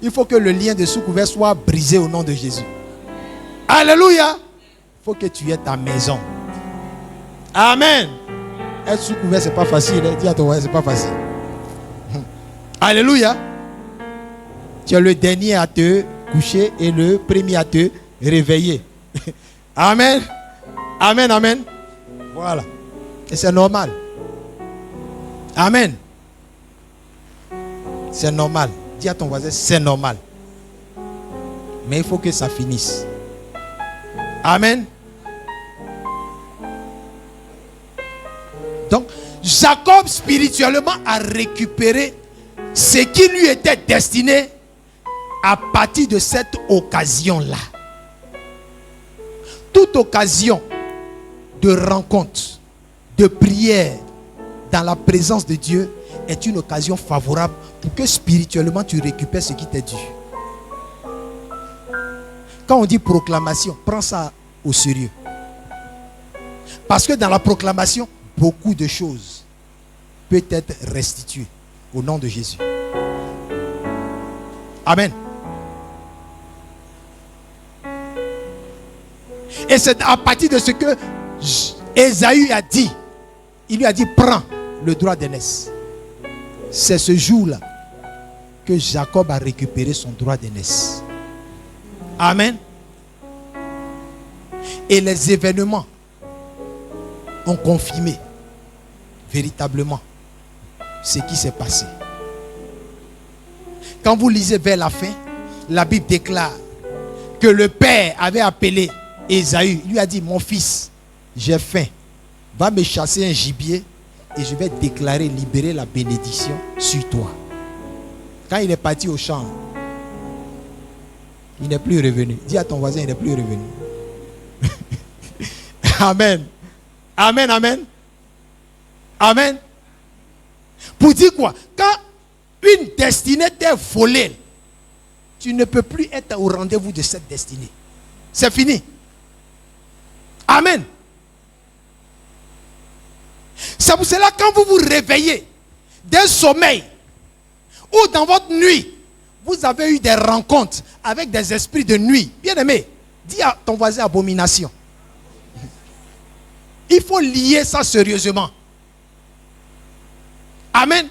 Il faut que le lien de sous couvert soit brisé au nom de Jésus. Alléluia. Il faut que tu aies ta maison. Amen. Être sous couvert, ce n'est pas facile. Dis à ton voisin, ce n'est pas facile. Alléluia. Tu es le dernier à te coucher et le premier à te réveiller. Amen. Amen, amen. Voilà. Et c'est normal. Amen. C'est normal. Dis à ton voisin, c'est normal. Mais il faut que ça finisse. Amen. Donc, Jacob spirituellement a récupéré ce qui lui était destiné à partir de cette occasion-là. Toute occasion de rencontre, de prière dans la présence de Dieu est une occasion favorable pour que spirituellement tu récupères ce qui t'est dû. Quand on dit proclamation, prends ça au sérieux. Parce que dans la proclamation, beaucoup de choses peuvent être restituées au nom de Jésus. Amen. Et c'est à partir de ce que Ésaü a dit. Il lui a dit, prends le droit d'aînesse. C'est ce jour-là que Jacob a récupéré son droit d'aînesse. Amen. Et les événements ont confirmé véritablement ce qui s'est passé. Quand vous lisez vers la fin, la Bible déclare que le père avait appelé Ésaü. Il lui a dit, mon fils, j'ai faim. Va me chasser un gibier et je vais déclarer, libérer la bénédiction sur toi. Quand il est parti au champ, il n'est plus revenu. Dis à ton voisin, il n'est plus revenu. Amen. Amen, amen. Amen. Pour dire quoi? Quand une destinée t'est volée, tu ne peux plus être au rendez-vous de cette destinée. C'est fini. Amen. C'est pour cela quand vous vous réveillez d'un sommeil ou dans votre nuit, vous avez eu des rencontres avec des esprits de nuit, bien aimé, dis à ton voisin abomination. Il faut lier ça sérieusement. Amen.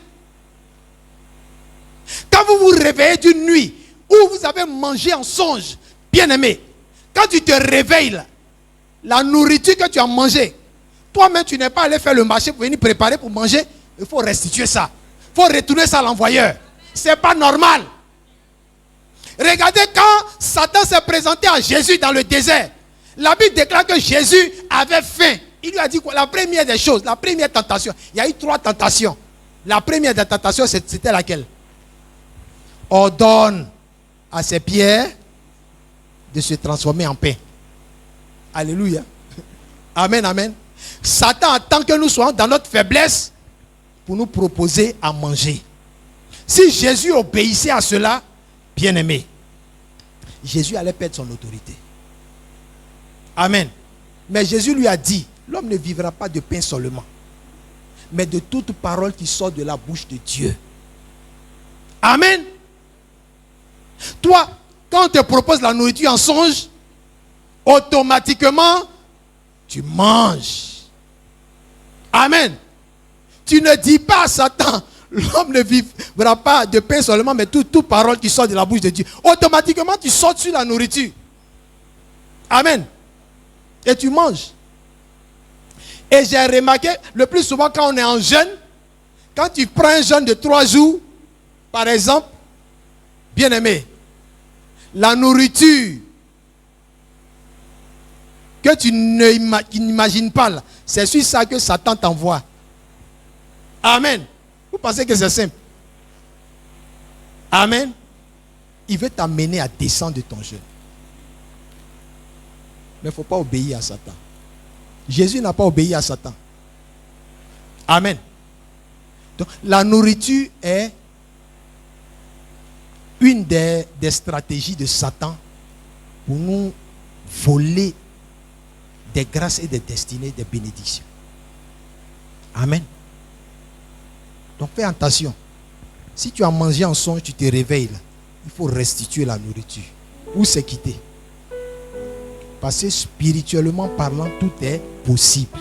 Quand vous vous réveillez d'une nuit où vous avez mangé en songe, bien aimé, quand tu te réveilles, la nourriture que tu as mangée, toi-même tu n'es pas allé faire le marché pour venir préparer pour manger, il faut restituer ça. Il faut retourner ça à l'envoyeur. Ce n'est pas normal. Regardez quand Satan s'est présenté à Jésus dans le désert. La Bible déclare que Jésus avait faim. Il lui a dit quoi? La première des choses, la première tentation. Il y a eu 3 tentations. La première des tentations, c'était laquelle? Ordonne à ces pierres de se transformer en pain. Alléluia. Amen, amen. Satan attend que nous soyons dans notre faiblesse pour nous proposer à manger. Si Jésus obéissait à cela, bien aimé, Jésus allait perdre son autorité. Amen. Mais Jésus lui a dit, l'homme ne vivra pas de pain seulement, mais de toute parole qui sort de la bouche de Dieu. Amen. Toi, quand on te propose la nourriture en songe, automatiquement, tu manges. Amen. Tu ne dis pas à Satan, l'homme ne vivra pas de pain seulement, mais toute parole qui sort de la bouche de Dieu. Automatiquement, tu sautes sur la nourriture. Amen. Et tu manges. Et j'ai remarqué, le plus souvent quand on est en jeûne, quand tu prends un jeûne de 3 jours, par exemple, bien aimé, la nourriture que tu n'imagines pas là, c'est sur ça que Satan t'envoie. Amen. Vous pensez que c'est simple? Amen. Il veut t'amener à descendre de ton jeûne. Mais il ne faut pas obéir à Satan. Jésus n'a pas obéi à Satan. Amen. Donc, la nourriture est une des stratégies de Satan pour nous voler des grâces et des destinées, des bénédictions. Amen. Donc fais attention. Si tu as mangé en songe, tu te réveilles là, il faut restituer la nourriture ou se quitter. Parce que spirituellement parlant, tout est possible.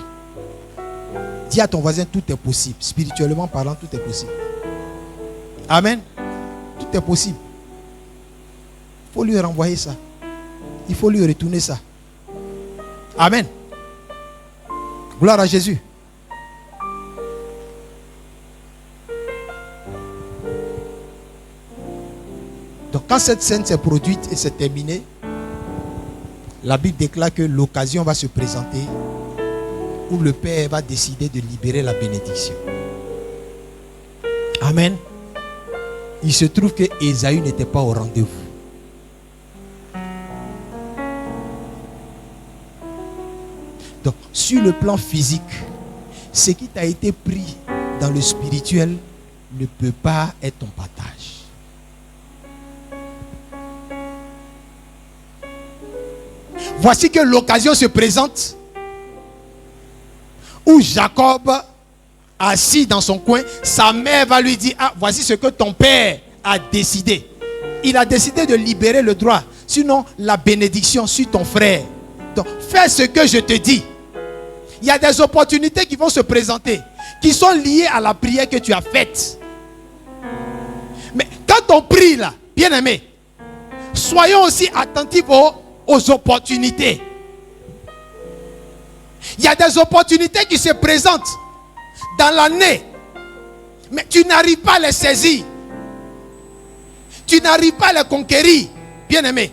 Dis à ton voisin, tout est possible. Spirituellement parlant, tout est possible. Amen. Tout est possible. Il faut lui renvoyer ça. Il faut lui retourner ça. Amen. Gloire à Jésus. Donc quand cette scène s'est produite et s'est terminée, la Bible déclare que l'occasion va se présenter où le Père va décider de libérer la bénédiction. Amen. Il se trouve que Ésaü n'était pas au rendez-vous. Donc, sur le plan physique, ce qui t'a été pris dans le spirituel ne peut pas être ton partage. Voici que l'occasion se présente où Jacob, assis dans son coin, sa mère va lui dire, ah, voici ce que ton père a décidé. Il a décidé de libérer le droit, sinon la bénédiction sur ton frère. Donc, fais ce que je te dis. Il y a des opportunités qui vont se présenter, qui sont liées à la prière que tu as faite. Mais quand on prie là, bien aimé, soyons aussi attentifs aux opportunités. Il y a des opportunités qui se présentent dans l'année, mais tu n'arrives pas à les saisir. Tu n'arrives pas à les conquérir, bien aimé.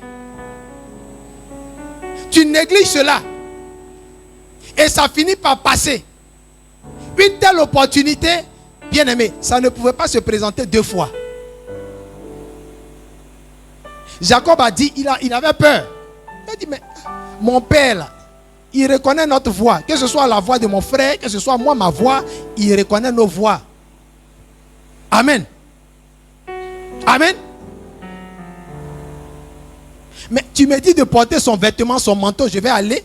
Tu négliges cela. Et ça finit par passer. Une telle opportunité, bien aimé, ça ne pouvait pas se présenter 2 fois. Jacob a dit, il avait peur. Il a dit, mais mon père là, il reconnaît notre voix. Que ce soit la voix de mon frère, que ce soit moi, ma voix, il reconnaît nos voix. Amen. Amen. Mais tu me dis de porter son vêtement, son manteau, je vais aller.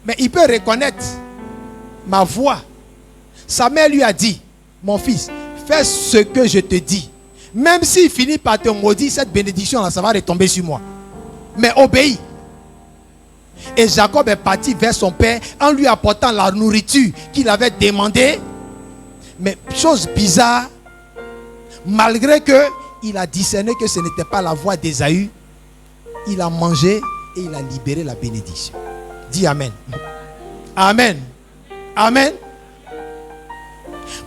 Mais il peut reconnaître ma voix. Sa mère lui a dit, mon fils, fais ce que je te dis. Même s'il finit par te maudire, cette bénédiction-là, ça va retomber sur moi. Mais obéis. Et Jacob est parti vers son père en lui apportant la nourriture qu'il avait demandée. Mais chose bizarre, malgré qu'il a discerné que ce n'était pas la voix d'Ésaü, il a mangé et il a libéré la bénédiction. Dis Amen. Amen. Amen.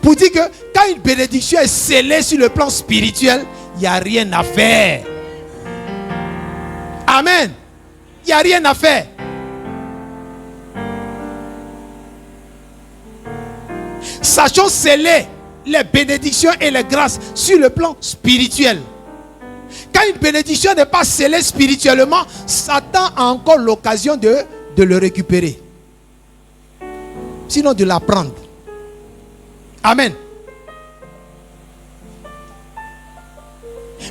Pour dire que quand une bénédiction est scellée sur le plan spirituel, il n'y a rien à faire. Amen. Il n'y a rien à faire. Sachons sceller les bénédictions et les grâces sur le plan spirituel. Quand une bénédiction n'est pas scellée spirituellement, Satan a encore l'occasion de le récupérer. Sinon de la prendre. Amen.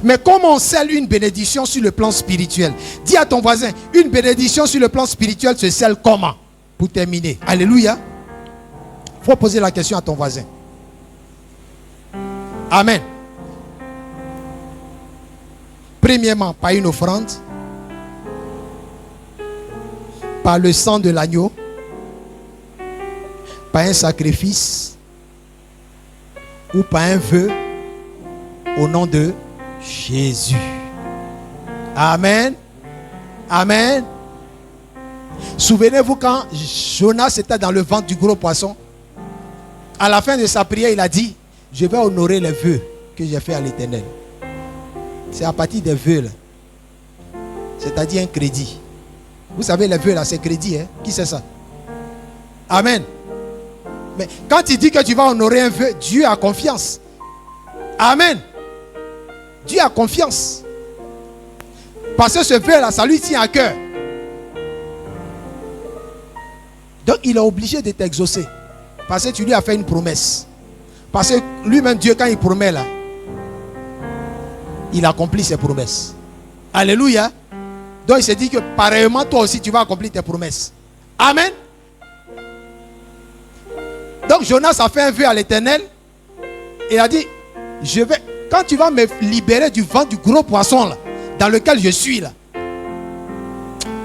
Mais comment on scelle une bénédiction sur le plan spirituel? Dis à ton voisin, une bénédiction sur le plan spirituel se scelle comment? Pour terminer. Alléluia. Il faut poser la question à ton voisin. Amen. Premièrement, par une offrande, par le sang de l'agneau, par un sacrifice ou par un vœu au nom de Jésus. Amen. Amen. Souvenez-vous quand Jonas était dans le ventre du gros poisson, à la fin de sa prière, il a dit, je vais honorer les vœux que j'ai fait à l'Éternel. C'est à partir des vœux là. C'est-à-dire un crédit. Vous savez les vœux là, c'est crédit. Hein? Qui sait ça? Amen. Mais quand il dit que tu vas honorer un vœu, Dieu a confiance. Amen. Dieu a confiance. Parce que ce vœu là, ça lui tient à cœur. Donc il est obligé de t'exaucer. Parce que tu lui as fait une promesse. Parce que lui-même Dieu, quand il promet là, il accomplit ses promesses. Alléluia. Donc il s'est dit que pareillement toi aussi tu vas accomplir tes promesses. Amen. Donc Jonas a fait un vœu à l'Éternel. Il a dit, quand tu vas me libérer du ventre du gros poisson là, dans lequel je suis là,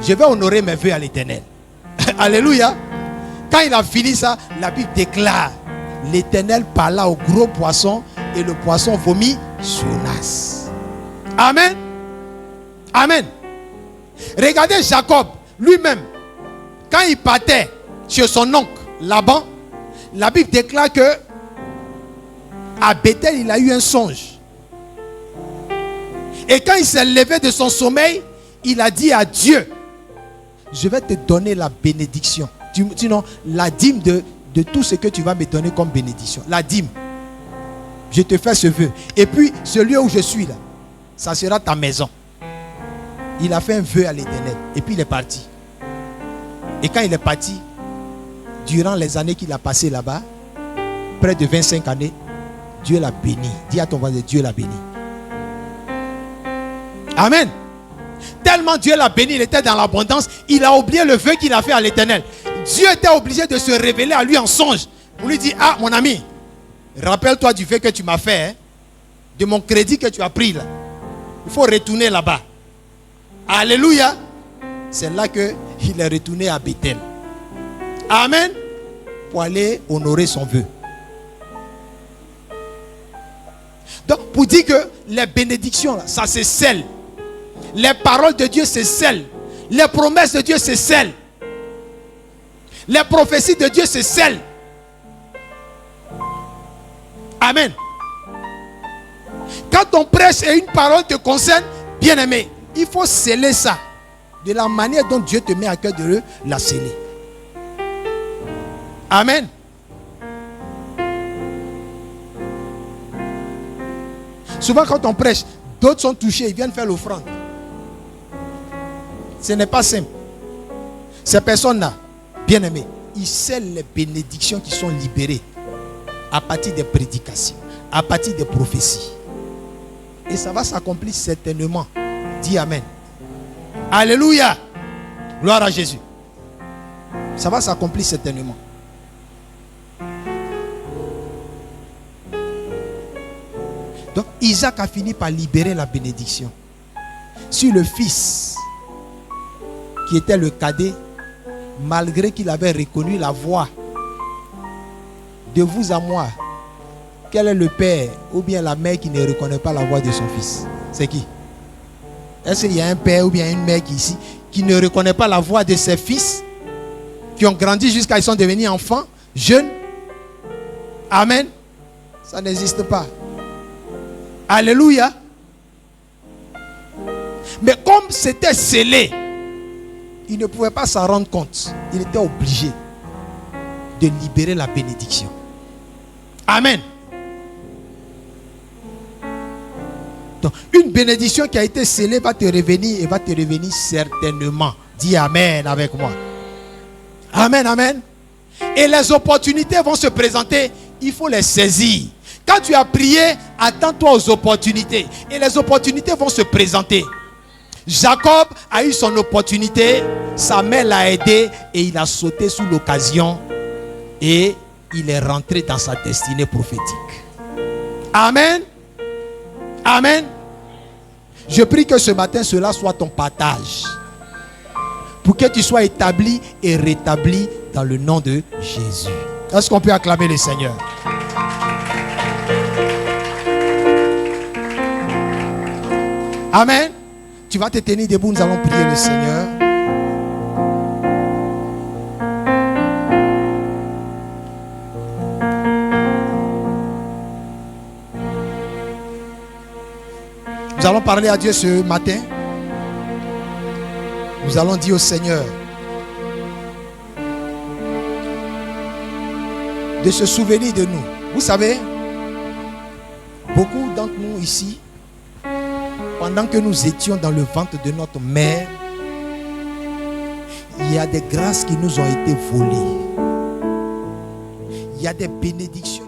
je vais honorer mes vœux à l'Éternel. Alléluia. Quand il a fini ça, la Bible déclare, l'Éternel parla au gros poisson et le poisson vomit Jonas. Amen. Amen. Regardez Jacob lui-même, quand il partait chez son oncle Laban, la Bible déclare que à Bethel il a eu un songe. Et quand il s'est levé de son sommeil, il a dit à Dieu, je vais te donner la bénédiction. Sinon, la dîme de tout ce que tu vas me donner comme bénédiction. La dîme. Je te fais ce vœu. Et puis, ce lieu où je suis là, ça sera ta maison. Il a fait un vœu à l'Éternel. Et puis, il est parti. Et quand il est parti, durant les années qu'il a passées là-bas, près de 25 années, Dieu l'a béni. Dis à ton voisin, Dieu l'a béni. Amen. Tellement Dieu l'a béni, il était dans l'abondance, il a oublié le vœu qu'il a fait à l'Éternel. Dieu était obligé de se révéler à lui en songe. Pour lui dire, ah mon ami, rappelle-toi du vœu que tu m'as fait, hein, de mon crédit que tu as pris là. Il faut retourner là-bas. Alléluia. C'est là qu'il est retourné à Bethel. Amen. Pour aller honorer son vœu. Donc pour dire que les bénédictions là, ça se scelle. Les paroles de Dieu se scellent. Les promesses de Dieu se scellent. Les prophéties de Dieu se scellent. Amen. Quand on prêche et une parole te concerne, bien aimé, il faut sceller ça de la manière dont Dieu te met à cœur de la sceller. Amen. Souvent quand on prêche, d'autres sont touchés, ils viennent faire l'offrande. Ce n'est pas simple. Ces personnes-là, bien aimées, ils scellent les bénédictions qui sont libérées à partir des prédications, à partir des prophéties. Et ça va s'accomplir certainement. Dis Amen. Alléluia. Gloire à Jésus. Ça va s'accomplir certainement. Donc, Isaac a fini par libérer la bénédiction sur le fils qui était le cadet, malgré qu'il avait reconnu la voix. De vous à moi, quel est le père ou bien la mère qui ne reconnaît pas la voix de son fils? C'est qui? Est-ce qu'il y a un père ou bien une mère qui ne reconnaît pas la voix de ses fils, qui ont grandi jusqu'à ils sont devenus enfants, jeunes? Amen. Ça n'existe pas. Alléluia. Mais comme c'était scellé, il ne pouvait pas s'en rendre compte. Il était obligé de libérer la bénédiction. Amen. Donc, une bénédiction qui a été scellée va te revenir et va te revenir certainement. Dis Amen avec moi. Amen, amen. Et les opportunités vont se présenter. Il faut les saisir. Quand tu as prié, attends-toi aux opportunités. Et les opportunités vont se présenter. Jacob a eu son opportunité. Sa mère l'a aidé et il a sauté sous l'occasion. Et il est rentré dans sa destinée prophétique. Amen. Amen. Je prie que ce matin, cela soit ton partage. Pour que tu sois établi et rétabli dans le nom de Jésus. Est-ce qu'on peut acclamer le Seigneur? Amen. Tu vas te tenir debout, nous allons prier le Seigneur. Nous allons parler à Dieu ce matin. Nous allons dire au Seigneur de se souvenir de nous. Vous savez, beaucoup d'entre nous ici, pendant que nous étions dans le ventre de notre mère, il y a des grâces qui nous ont été volées. Il y a des bénédictions